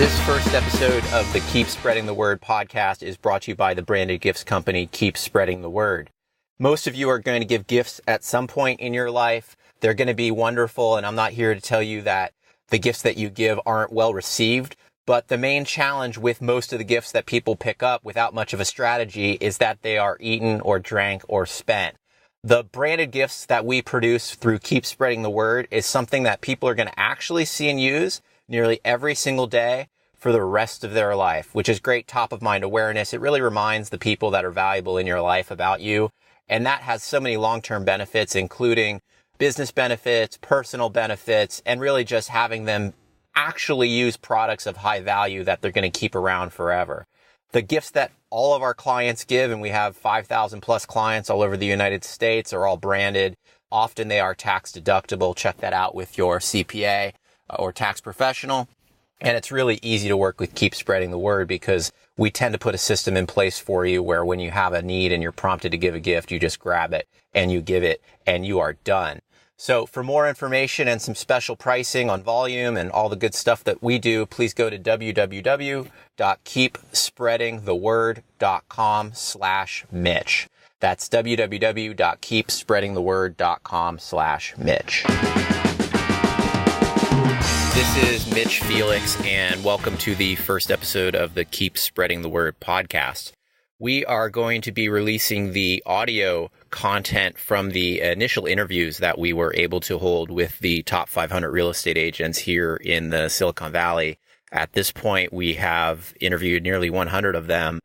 This first episode of the Keep Spreading the Word podcast is brought to you by the branded gifts company Keep Spreading the Word. Most of you are going to give gifts at some point in your life. They're going to be wonderful, and I'm not here to tell you that the gifts that you give aren't well received, but the main challenge with most of the gifts that people pick up without much of a strategy is that they are eaten or drank or spent. The branded gifts that we produce through Keep Spreading the Word is something that people are going to actually see and use nearly every single day for the rest of their life, which is great top of mind awareness. It really reminds the people that are valuable in your life about you. And that has so many long-term benefits, including business benefits, personal benefits, and really just having them actually use products of high value that they're going to keep around forever. The gifts that all of our clients give, and we have 5,000 plus clients all over the United States, are all branded. Often they are tax deductible. Check that out with your CPA or tax professional. And it's really easy to work with Keep Spreading the Word because we tend to put a system in place for you where when you have a need and you're prompted to give a gift, you just grab it and you give it and you are done. So for more information and some special pricing on volume and all the good stuff that we do, please go to www.keepspreadingtheword.com/Mitch. That's www.keepspreadingtheword.com/Mitch. This is Mitch Felix, and welcome to the first episode of the Keep Spreading the Word podcast. We are going to be releasing the audio content from the initial interviews that we were able to hold with the top 500 real estate agents here in the Silicon Valley. At this point, we have interviewed nearly 100 of them,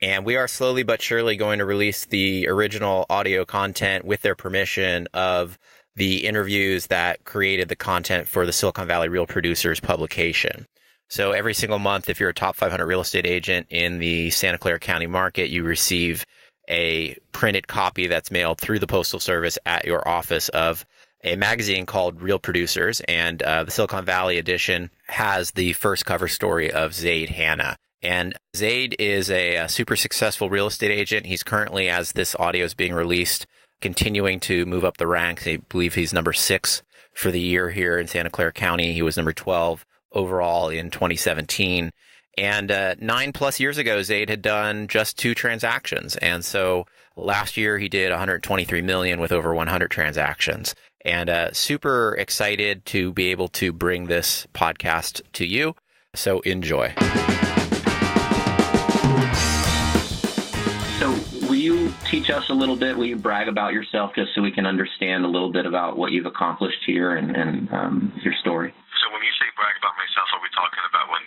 and we are slowly but surely going to release the original audio content with their permission of the interviews that created the content for the Silicon Valley Real Producers publication. So every single month, if you're a top 500 real estate agent in the Santa Clara County market, you receive a printed copy that's mailed through the Postal Service at your office of a magazine called Real Producers. And the Silicon Valley edition has the first cover story of Zaid Hanna. And Zaid is a super successful real estate agent. He's currently, as this audio is being released, continuing to move up the ranks. I believe he's number 6 for the year here in Santa Clara County. He was number 12 overall in 2017. And 9+ years ago, Zaid had done just 2 transactions. And so last year he did 123 million with over 100 transactions. And super excited to be able to bring this podcast to you. So enjoy. So will you teach us a little bit? Will you brag about yourself just so we can understand a little bit about what you've accomplished here and your story? So when you say brag about myself, are we talking about what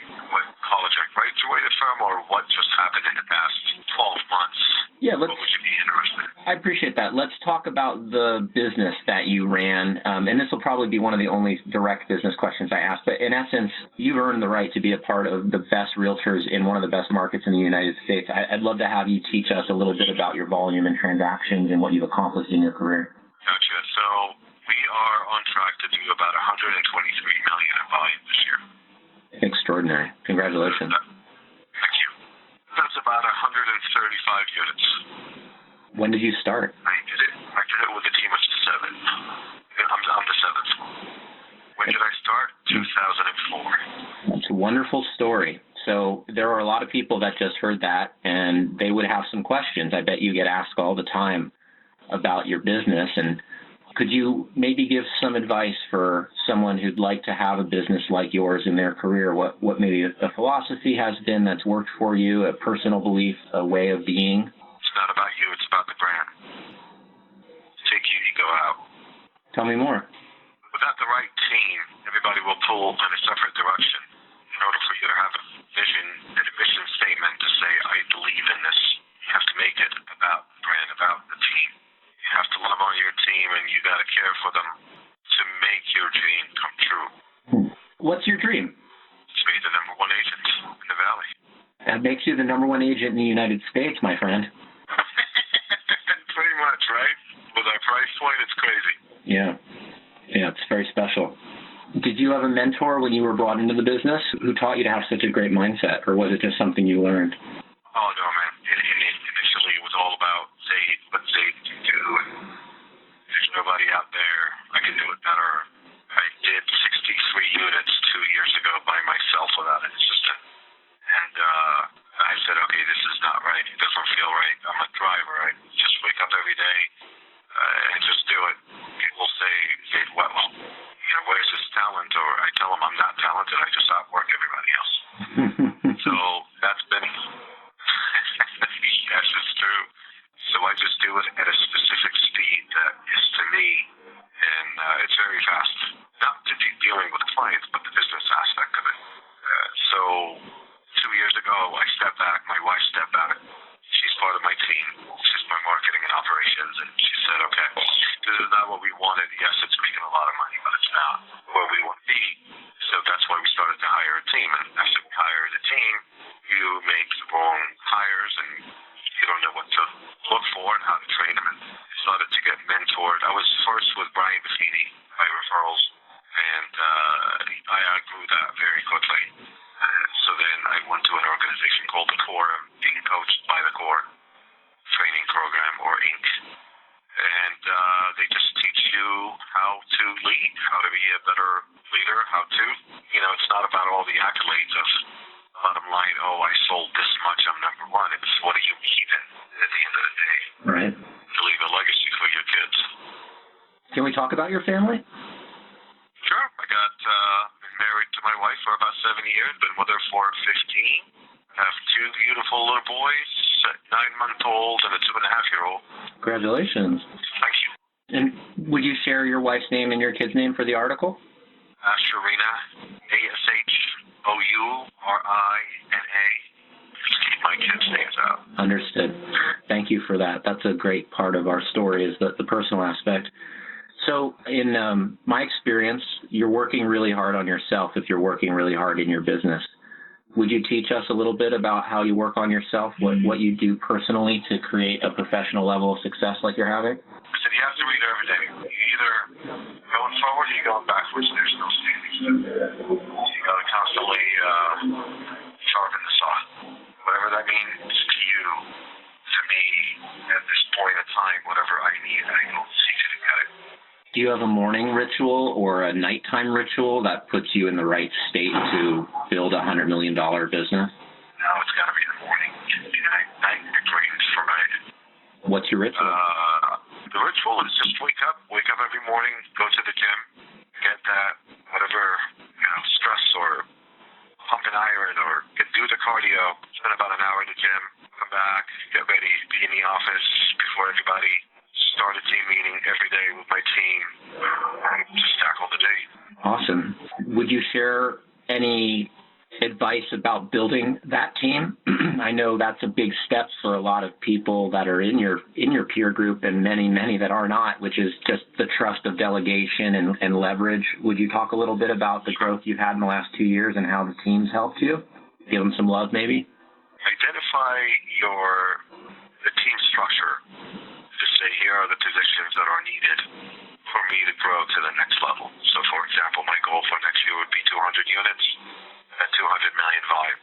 college I graduated from or what just happened in the past 12 months? Yeah, what would you be interested in? I appreciate that. Let's talk about the business that you ran. And this will probably be one of the only direct business questions I ask. But in essence, you've earned the right to be a part of the best realtors in one of the best markets in the United States. I'd love to have you teach us a little bit about your volume and transactions and what you've accomplished in your career. Gotcha. So we are on track to do about 123 million in volume this year. Extraordinary. Congratulations. Thank you. That's about 135 units. When did you start? I did it with a team of 7. I'm the 7th. When did I start? 2004. That's a wonderful story. So there are a lot of people that just heard that, and they would have some questions. I bet you get asked all the time about your business. And could you maybe give some advice for someone who'd like to have a business like yours in their career? What maybe a philosophy has been that's worked for you, a personal belief, a way of being? It's not about you, it's about the brand. Take your ego out. Tell me more. Without the right team, everybody will pull in a separate direction. In order for you to have a vision and a mission statement to say, I believe in this, you have to make it about the brand, about the team. You have to love on your team, and you got to care for them to make your dream come true. What's your dream? To be the number 1 agent in the Valley. That makes you the number 1 agent in the United States, my friend. Pretty much, right? With our price point, it's crazy. Yeah, it's very special. Did you have a mentor when you were brought into the business who taught you to have such a great mindset, or was it just something you learned? Oh, no, man. Initially, it was all about Zaid, what Zaid can do. There's nobody out there. I can do it better. I did 63 units 2 years ago by myself without an assistant. every day and just do it. People say, well, where's this talent? Or I tell them I'm not talented. I just outwork everybody else. So that's been, yes, it's true. So I just do it at a specific speed that is to me, and it's very fast. Not to dealing with clients, but the business aspect of it. So 2 years ago, I stepped back. My wife stepped back. She's part of my team. She's my marketing and operations, and she said, okay, this is not what we wanted. Yes, it's making a lot of money, but it's not where we want to be. So that's why we started to hire a team. And after we hired a team, you make the wrong hires, and you don't know what to look for and how to train them. And I started to get mentored. I was first with Brian Buffini by referrals, and I outgrew that very quickly. So then I went to an organization called the Core. I'm being coached by the Core training program, or Inc. And they just teach you how to lead, how to be a better leader, how to, it's not about all the accolades of bottom line, I sold this much, I'm number one. It's what do you need at the end of the day? Right. To leave a legacy for your kids. Can we talk about your family? Sure. I got been married to my wife for about 7 years, been with her for 15. Have two beautiful little boys, a 9-month-old and a 2.5-year-old. Congratulations. Thank you. And would you share your wife's name and your kid's name for the article? Sharina, Ashurina. Just keep my kids' names out. Understood. Thank you for that. That's a great part of our story, is the personal aspect. So in my experience, you're working really hard on yourself if you're working really hard in your business. Would you teach us a little bit about how you work on yourself, what you do personally to create a professional level of success like you're having? I said you have to read every day. You're either going forward or you're going backwards. There's no standing still. You got to constantly sharpen the saw. Whatever that means to you, to me, at this point in time, whatever I need, I go seek it and get it. Do you have a morning ritual or a nighttime ritual that puts you in the right state to build a $100 million business? No, it's got to be in the morning. Night drains for me. What's your ritual? The ritual is just wake up every morning, go to the gym, get that whatever stress or pump an iron or do the cardio, spend about an hour in the gym, come back, get ready, be in the office before everybody, start a team meeting every day with my team, and just tackle the day. Awesome. Would you share any advice about building that team? I know that's a big step for a lot of people that are in your peer group, and many that are not, which is just the trust of delegation and leverage. Would you talk a little bit about the growth you've had in the last 2 years and how the team's helped you? Give them some love, maybe? Identify the team structure. Just say, here are the positions that are needed for me to grow to the next level. So, for example, my goal for next year would be 200 units at 200 million volume.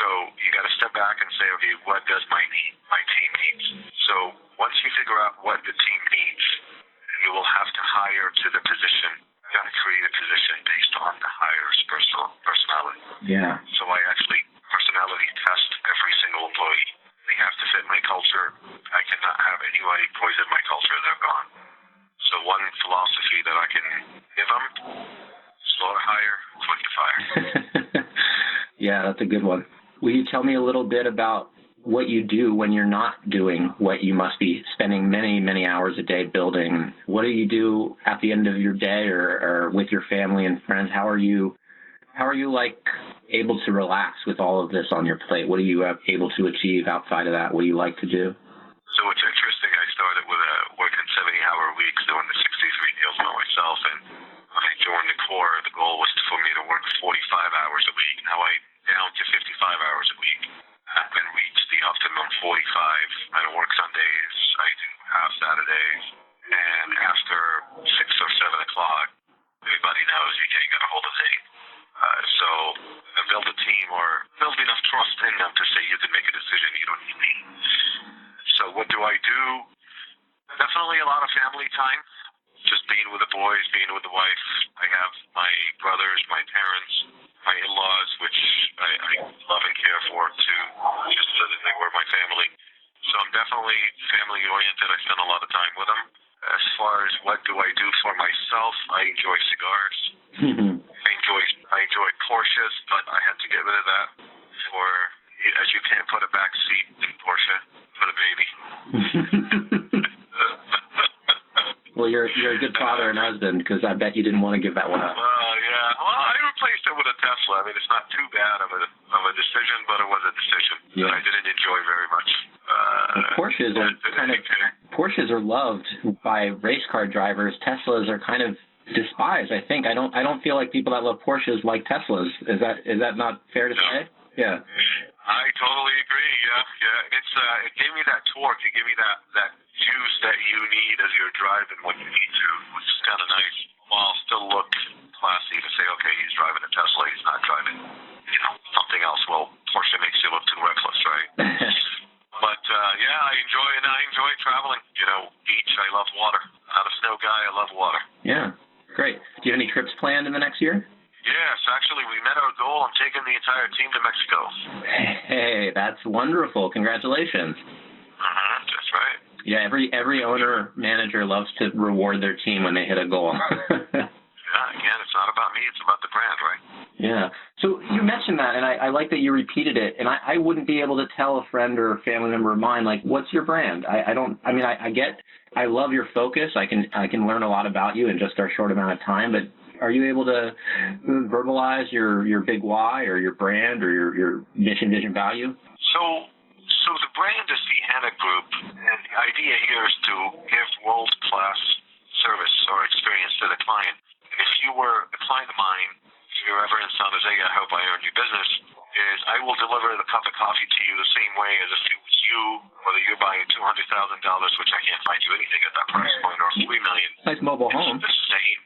So you got to step back and say, okay, what does my team needs? So once you figure out what the team needs, you will have to hire to the position. You got to create a position based on the hire's personality. Yeah. So I actually personality test every single employee. They have to fit my culture. I cannot have anybody poison my culture. They're gone. So one philosophy that I can give them: slow to hire, quick to fire. Yeah, that's a good one. Will you tell me a little bit about what you do when you're not doing what you must be spending many hours a day building? What do you do at the end of your day or with your family and friends? How are you like able to relax with all of this on your plate? What are you able to achieve outside of that? What do you like to do? So it's interesting. I started with working 70-hour weeks doing the 63 deals by myself, and when I joined the Core, the goal was for me to work 45 hours a week. Now I'm down to 55 hours a week. I've been reached the optimum 45. I don't work Sundays. I do half Saturdays. And after 6 or 7 o'clock, everybody knows you can't get a hold of me. So build a team or build enough trust in them to say you can make a decision. You don't need me. So what do I do? Definitely a lot of family time. Just being with the boys, being with the wife. I have my brothers, my parents, my in-laws, which I love and care for too, just so that they were my family. So I'm definitely family-oriented. I spend a lot of time with them. As far as what do I do for myself, I enjoy cigars. I enjoy Porsches, but I had to get rid of that as you can't put a back seat in Porsche for the baby. Well, you're a good father and husband, because I bet you didn't want to give that one up. Yeah. Well, I replaced it with a Tesla. I mean, it's not too bad of a decision, but it was a decision that I didn't enjoy very much. Porsches are loved by race car drivers. Teslas are kind of despised, I think. I don't feel like people that love Porsches like Teslas. Is that not fair to say? Yeah. I totally agree. Yeah. It gave me that torque. It gave me that juice that you need as you're driving when you need to, which is kind of nice. While still look classy to say, okay, he's driving a Tesla. He's not driving, something else. Well, Porsche makes you look too reckless, right? But I enjoy traveling. Beach. I love water. Not a snow guy. I love water. Yeah, great. Do you have any trips planned in the next year? Yes, actually, we met our goal. I'm taking the entire team to Mexico. Hey, that's wonderful. Congratulations. That's right. Yeah, every owner, manager loves to reward their team when they hit a goal. Again, it's not about me. It's about the brand, right? Yeah. So you mentioned that, and I like that you repeated it. And I wouldn't be able to tell a friend or a family member of mine, like, what's your brand? I love your focus. I can learn a lot about you in just our short amount of time, but are you able to verbalize your big why or your brand or your mission, vision, value? So the brand is the Hanna Group, and the idea here is to give world-class service or experience to the client. And if you were a client of mine, if you're ever in San Jose, I hope I earned your business, is I will deliver the cup of coffee to you the same way as if it was you, whether you're buying $200,000, which I can't find you anything at that price point, or $3 million. Nice mobile home. It's the same.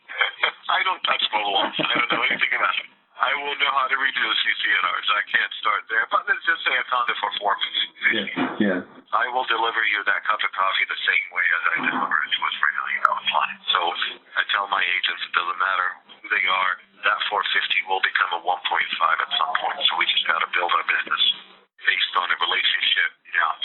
I don't touch mobile homes. I don't know anything about it. I will know how to reduce CCNRs. I can't start there. But let's just say I found it for $450. Yeah. I will deliver you that cup of coffee the same way as I deliver it to a $3 million client. So I tell my agents it doesn't matter who they are. That $450 will become a $1.5 at some point. So we just got to build our business based on a relationship.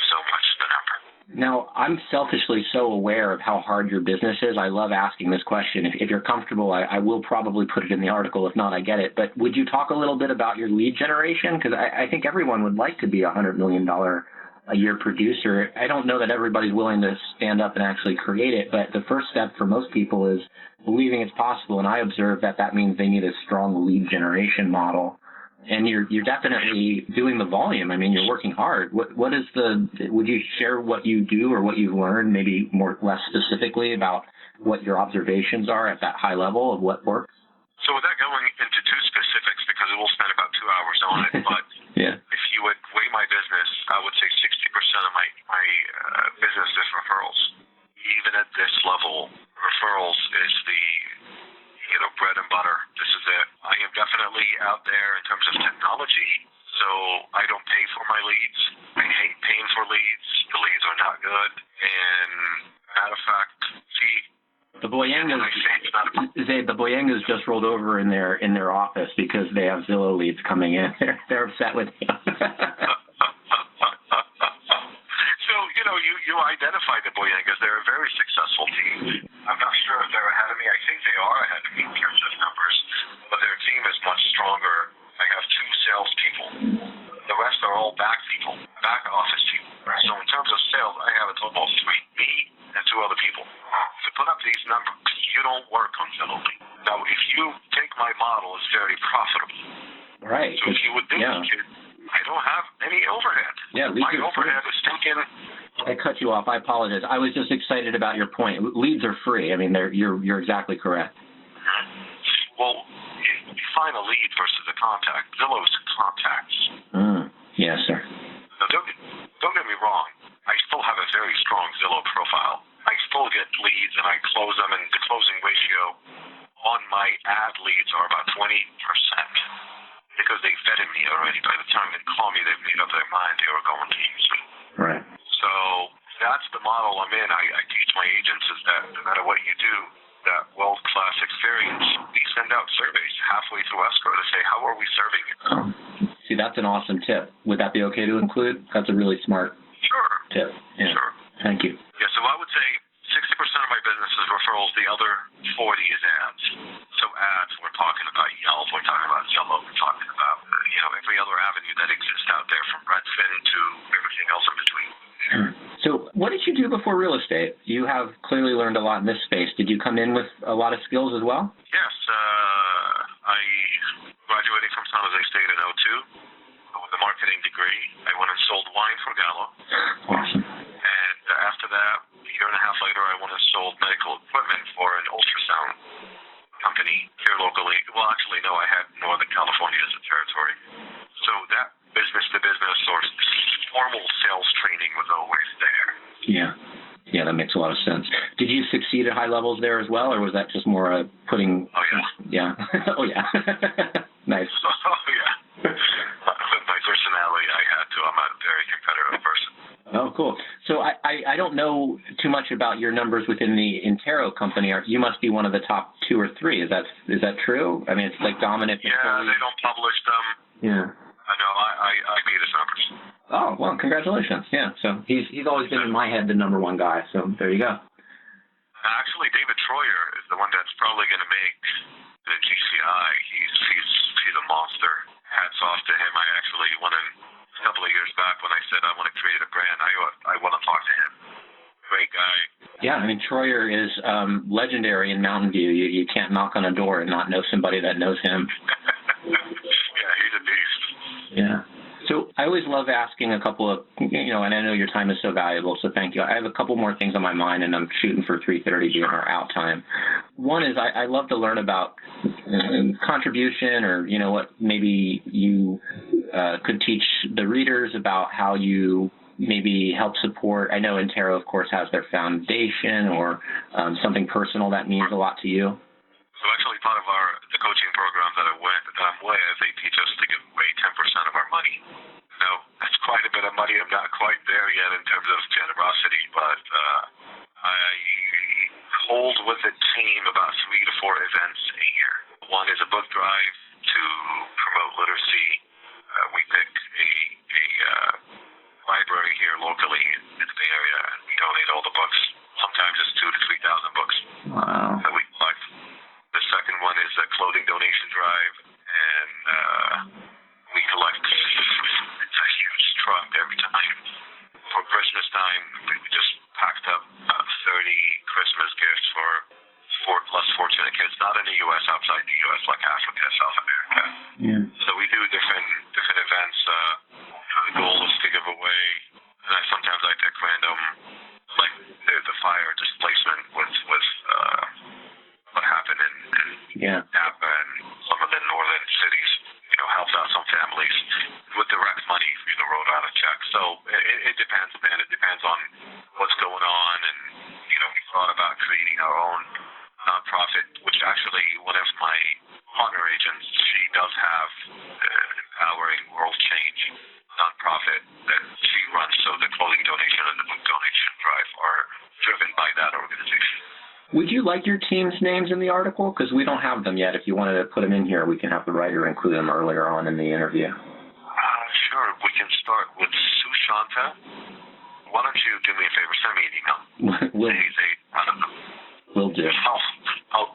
So much the number. Now, I'm selfishly so aware of how hard your business is. I love asking this question. If you're comfortable, I will probably put it in the article. If not, I get it. But would you talk a little bit about your lead generation? Because I think everyone would like to be a $100 million a year producer. I don't know that everybody's willing to stand up and actually create it. But the first step for most people is believing it's possible. And I observe that means they need a strong lead generation model. And you're definitely doing the volume. I mean, you're working hard. Would you share what you do or what you've learned, maybe less specifically about what your observations are at that high level of what works? So without going into too specifics, because we'll spend about 2 hours on it, but if you would weigh my business, I would say 60% of my business is referrals. Even at this level, referrals is the bread and butter. This is it. I am definitely out there in terms of technology, so I don't pay for my leads. I hate paying for leads. The leads are not good. And matter of fact, the Boyengas just rolled over in their office because they have Zillow leads coming in. They're upset with you. You identified the Boyengas. They're a very successful team. I'm not sure if they're ahead of me. I think they are ahead of me in terms of numbers, but their team is much stronger. I have 2 salespeople. The rest are all back office people. So in terms of sales, I have a total of 3, me and 2 other people. To put up these numbers, you don't work on Zillow. Now, if you take my model, it's very profitable. Right. So if you would duplicate it, I don't have any overhead. Yeah, my overhead is taken. I cut you off. I apologize. I was just excited about your point. Leads are free. I mean, you're exactly correct. Well, you define a lead versus a contact. Zillow's contacts. Yes, sir. Now, don't get me wrong. I still have a very strong Zillow profile. I still get leads, and I close them, and the closing ratio on my ad leads are about 20%. Because they vetted me already. By the time they call me, they've made up their mind they were going to use me. Right. So that's the model I'm in. I teach my agents is that no matter what you do, that world-class experience, we send out surveys halfway through escrow to say, how are we serving you? See, that's an awesome tip. Would that be okay to include? That's a really smart tip. Yeah. Sure. Thank you. Yeah, so I would say 60% of my business is referrals. The other 40 is ads. So ads, we're talking about Yelp, we're talking about Zillow, we're talking about every other avenue that exists out there, from Redfin to everything else in between. Sure. So what did you do before real estate? You have clearly learned a lot in this space. Did you come in with a lot of skills as well? Yes. I graduated from San Jose State in '02 with a marketing degree. I went and sold wine for Gallo. Awesome. And after that, a year and a half later, I went and sold medical equipment for an ultrasound company here locally. Well, actually, no, I had Northern California as a territory. So that business-to-business or formal sales training was always there. Yeah. Yeah, that makes a lot of sense. Did you succeed at high levels there as well, or was that just more putting... Oh, yeah. Yeah. Oh, yeah. Nice. Oh, yeah. With my personality, I had to. I'm a very competitive person. Oh, cool. So I don't know too much about your numbers within the Intero company. You must be one of the top 2 or 3. Is that true? I mean, it's like dominant. Yeah, they don't publish them. Yeah. I know. I beat his numbers. Oh, well, congratulations. Yeah. So he's always been in my head the number 1 guy. So there you go. Actually, David Troyer is the one that's probably going to make the GCI. He's a monster. Hats off to him. I actually went in a couple of years back when I said I want to create a brand. I want to talk to him. Great guy. Yeah, I mean, Troyer is legendary in Mountain View. You can't knock on a door and not know somebody that knows him. Yeah, he's a beast. Yeah. So I always love asking a couple of, and I know your time is so valuable, so thank you. I have a couple more things on my mind, and I'm shooting for 3:30 during our out time. One is I love to learn about contribution, or, what maybe you could teach the readers about how you maybe help support. I know Intero, of course, has their foundation or something personal that means a lot to you. So actually, part of the coaching program that I'm with, they teach us to give away 10% of our money. That's quite a bit of money. I'm not quite there yet in terms of generosity, but I hold with the team about 3 to 4 events a year. One is a book drive to promote literacy. We pick a library here locally in the Bay Area, and we donate all the books. Sometimes it's 2,000 to 3,000 books. Wow. That we collect. The second one is a clothing donation drive, and we collect. It's a huge truck every time. For Christmas time, we just packed up 30 Christmas gifts for less fortunate kids, not in the U.S., outside the U.S., like Africa, South America. Yeah. So we do different events. The goal is to give away, and sometimes I pick random, like the fire displacement with what happened in Napa and some of the northern cities. Helps out some families with direct money. Wrote out a check. So it depends, man. It depends on what's going on, and we thought about creating our own nonprofit, which actually one of my partner agents, she does have Empowering World Change nonprofit that she runs. So the clothing donation and the book donation drive are driven by that organization. Would you like your team's names in the article? Because we don't have them yet. If you wanted to put them in here, we can have the writer include them earlier on in the interview. Sure. We can start with Sushanta. Why don't you do me a favor? Send me an email. Zaid Hanna. Will do. I'll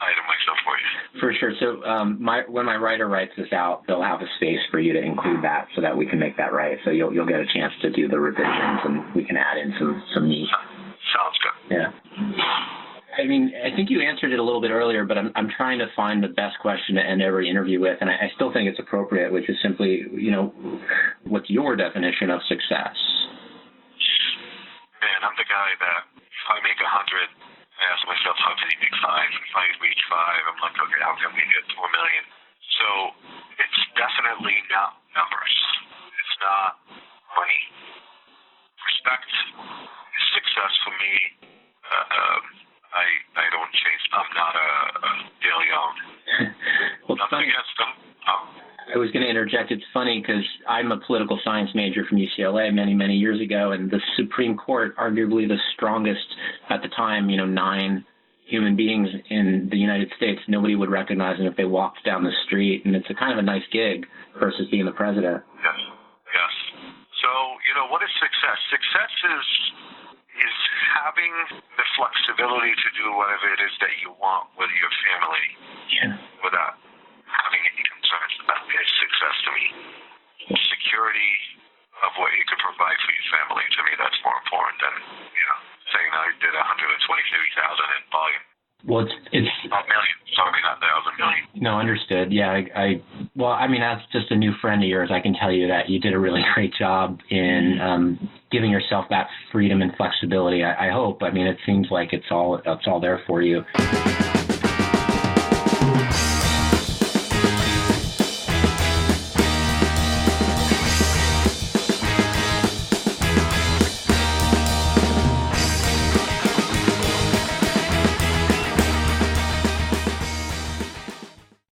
item myself for you. For sure. So when my writer writes this out, they'll have a space for you to include that so that we can make that right. So you'll get a chance to do the revisions, and we can add in some neat. Sounds good. Yeah. I mean, I think you answered it a little bit earlier, but I'm trying to find the best question to end every interview with, and I still think it's appropriate, which is simply, what's your definition of success? Man, I'm the guy that if I make 100, I ask myself, how can you make 5? If I reach 5, I'm like, okay, how can we get 4 million? So it's definitely not numbers. It's not money. Respect is success for me. I don't change. I'm not a De Leon. Well, nothing against them. I was going to interject. It's funny because I'm a political science major from UCLA many, many years ago, and the Supreme Court, arguably the strongest at the time, 9 human beings in the United States, nobody would recognize them if they walked down the street, and it's a kind of a nice gig versus being the president. Yes. So, what is success? Success is having the flexibility to do whatever it is that you want with your family without having any concerns about it. Success to me. Security of what you can provide for your family, to me, that's more important than, saying I did 123,000 in volume. Well, it's not million. Sorry, not 1,000 million. No, understood. Yeah, well, I mean, as just a new friend of yours, I can tell you that you did a really great job in giving yourself that freedom and flexibility. I hope. I mean, it seems like it's all there for you.